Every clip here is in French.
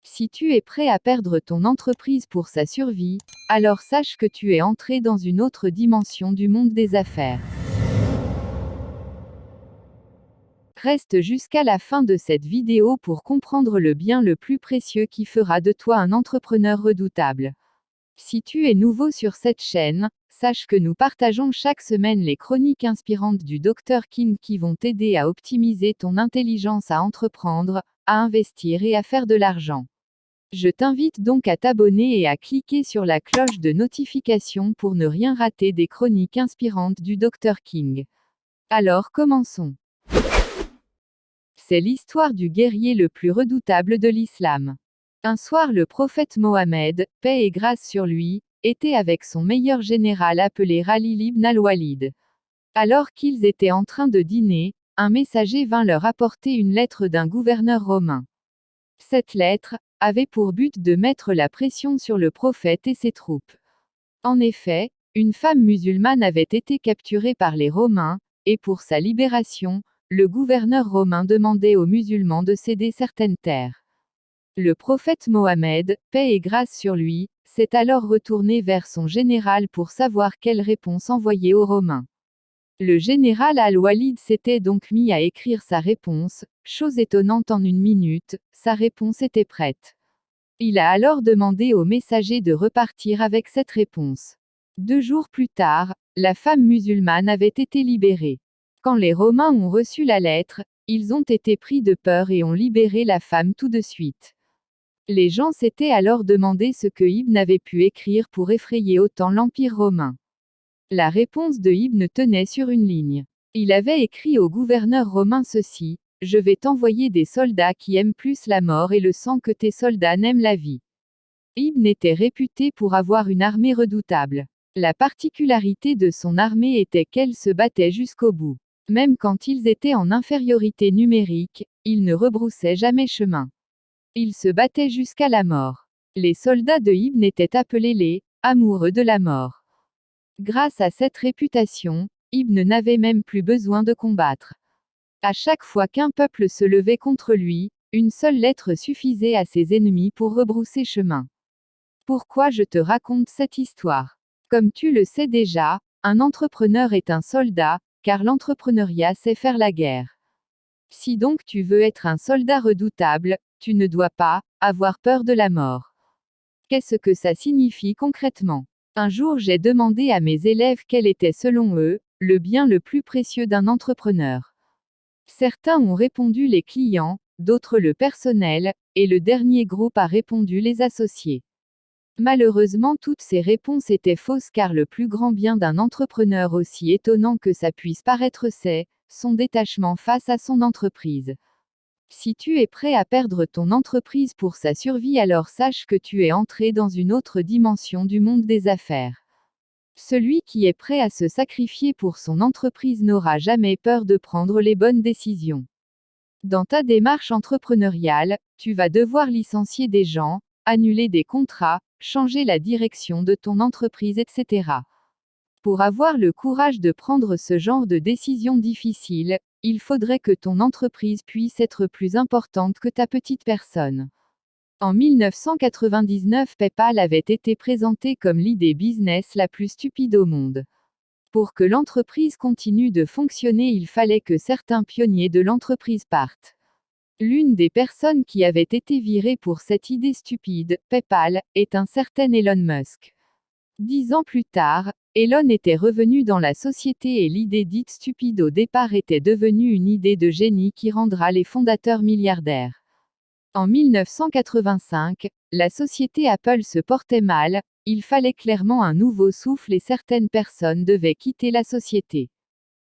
Si tu es prêt à perdre ton entreprise pour sa survie, alors sache que tu es entré dans une autre dimension du monde des affaires. Reste jusqu'à la fin de cette vidéo pour comprendre le bien le plus précieux qui fera de toi un entrepreneur redoutable. Si tu es nouveau sur cette chaîne, sache que nous partageons chaque semaine les chroniques inspirantes du Dr King qui vont t'aider à optimiser ton intelligence à entreprendre, à investir et à faire de l'argent. Je t'invite donc à t'abonner et à cliquer sur la cloche de notification pour ne rien rater des chroniques inspirantes du Dr King. Alors commençons. C'est l'histoire du guerrier le plus redoutable de l'islam. Un soir, le prophète Mohammed, paix et grâce sur lui, était avec son meilleur général appelé Khalid ibn al-Walid. Alors qu'ils étaient en train de dîner, un messager vint leur apporter une lettre d'un gouverneur romain. Cette lettre avait pour but de mettre la pression sur le prophète et ses troupes. En effet, une femme musulmane avait été capturée par les Romains, et pour sa libération, le gouverneur romain demandait aux musulmans de céder certaines terres. Le prophète Mohammed, paix et grâce sur lui, s'est alors retourné vers son général pour savoir quelle réponse envoyer aux Romains. Le général al-Walid s'était donc mis à écrire sa réponse, chose étonnante en une minute, sa réponse était prête. Il a alors demandé au messager de repartir avec cette réponse. 2 jours plus tard, la femme musulmane avait été libérée. Quand les Romains ont reçu la lettre, ils ont été pris de peur et ont libéré la femme tout de suite. Les gens s'étaient alors demandé ce que Ibn avait pu écrire pour effrayer autant l'Empire romain. La réponse de Ibn tenait sur une ligne. Il avait écrit au gouverneur romain ceci: « Je vais t'envoyer des soldats qui aiment plus la mort et le sang que tes soldats n'aiment la vie. » Ibn était réputé pour avoir une armée redoutable. La particularité de son armée était qu'elle se battait jusqu'au bout. Même quand ils étaient en infériorité numérique, ils ne rebroussaient jamais chemin. Ils se battaient jusqu'à la mort. Les soldats de Ibn étaient appelés les amoureux de la mort. Grâce à cette réputation, Ibn n'avait même plus besoin de combattre. À chaque fois qu'un peuple se levait contre lui, une seule lettre suffisait à ses ennemis pour rebrousser chemin. Pourquoi je te raconte cette histoire? Comme tu le sais déjà, un entrepreneur est un soldat, car l'entrepreneuriat c'est faire la guerre. Si donc tu veux être un soldat redoutable, tu ne dois pas avoir peur de la mort. Qu'est-ce que ça signifie concrètement? Un jour j'ai demandé à mes élèves quel était selon eux, le bien le plus précieux d'un entrepreneur. Certains ont répondu les clients, d'autres le personnel, et le dernier groupe a répondu les associés. Malheureusement toutes ces réponses étaient fausses car le plus grand bien d'un entrepreneur, aussi étonnant que ça puisse paraître, c'est son détachement face à son entreprise. Si tu es prêt à perdre ton entreprise pour sa survie, alors sache que tu es entré dans une autre dimension du monde des affaires. Celui qui est prêt à se sacrifier pour son entreprise n'aura jamais peur de prendre les bonnes décisions. Dans ta démarche entrepreneuriale, tu vas devoir licencier des gens, annuler des contrats, changer la direction de ton entreprise, etc. Pour avoir le courage de prendre ce genre de décisions difficiles, il faudrait que ton entreprise puisse être plus importante que ta petite personne. En 1999, PayPal avait été présenté comme l'idée business la plus stupide au monde. Pour que l'entreprise continue de fonctionner, il fallait que certains pionniers de l'entreprise partent. L'une des personnes qui avait été virée pour cette idée stupide, PayPal, est un certain Elon Musk. 10 ans plus tard, Elon était revenu dans la société et l'idée dite stupide au départ était devenue une idée de génie qui rendra les fondateurs milliardaires. En 1985, la société Apple se portait mal, il fallait clairement un nouveau souffle et certaines personnes devaient quitter la société.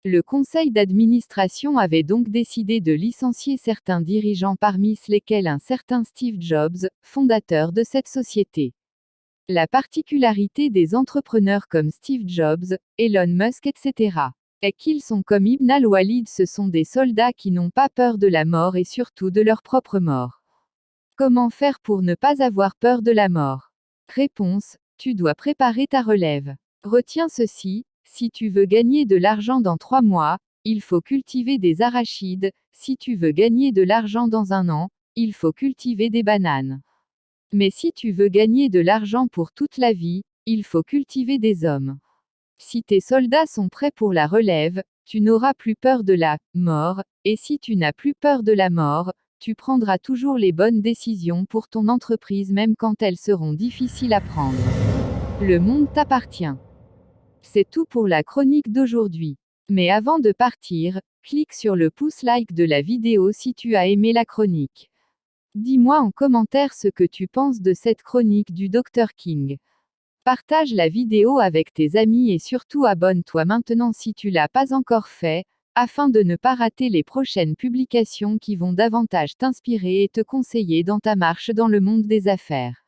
Le conseil d'administration avait donc décidé de licencier certains dirigeants, parmi lesquels un certain Steve Jobs, fondateur de cette société. La particularité des entrepreneurs comme Steve Jobs, Elon Musk, etc. est qu'ils sont comme Ibn al-Walid, ce sont des soldats qui n'ont pas peur de la mort et surtout de leur propre mort. Comment faire pour ne pas avoir peur de la mort? Réponse: tu dois préparer ta relève. Retiens ceci, si tu veux gagner de l'argent dans 3 mois, il faut cultiver des arachides, si tu veux gagner de l'argent dans 1 an, il faut cultiver des bananes. Mais si tu veux gagner de l'argent pour toute la vie, il faut cultiver des hommes. Si tes soldats sont prêts pour la relève, tu n'auras plus peur de la mort, et si tu n'as plus peur de la mort, tu prendras toujours les bonnes décisions pour ton entreprise même quand elles seront difficiles à prendre. Le monde t'appartient. C'est tout pour la chronique d'aujourd'hui. Mais avant de partir, clique sur le pouce like de la vidéo si tu as aimé la chronique. Dis-moi en commentaire ce que tu penses de cette chronique du Dr King. Partage la vidéo avec tes amis et surtout abonne-toi maintenant si tu l'as pas encore fait, afin de ne pas rater les prochaines publications qui vont davantage t'inspirer et te conseiller dans ta marche dans le monde des affaires.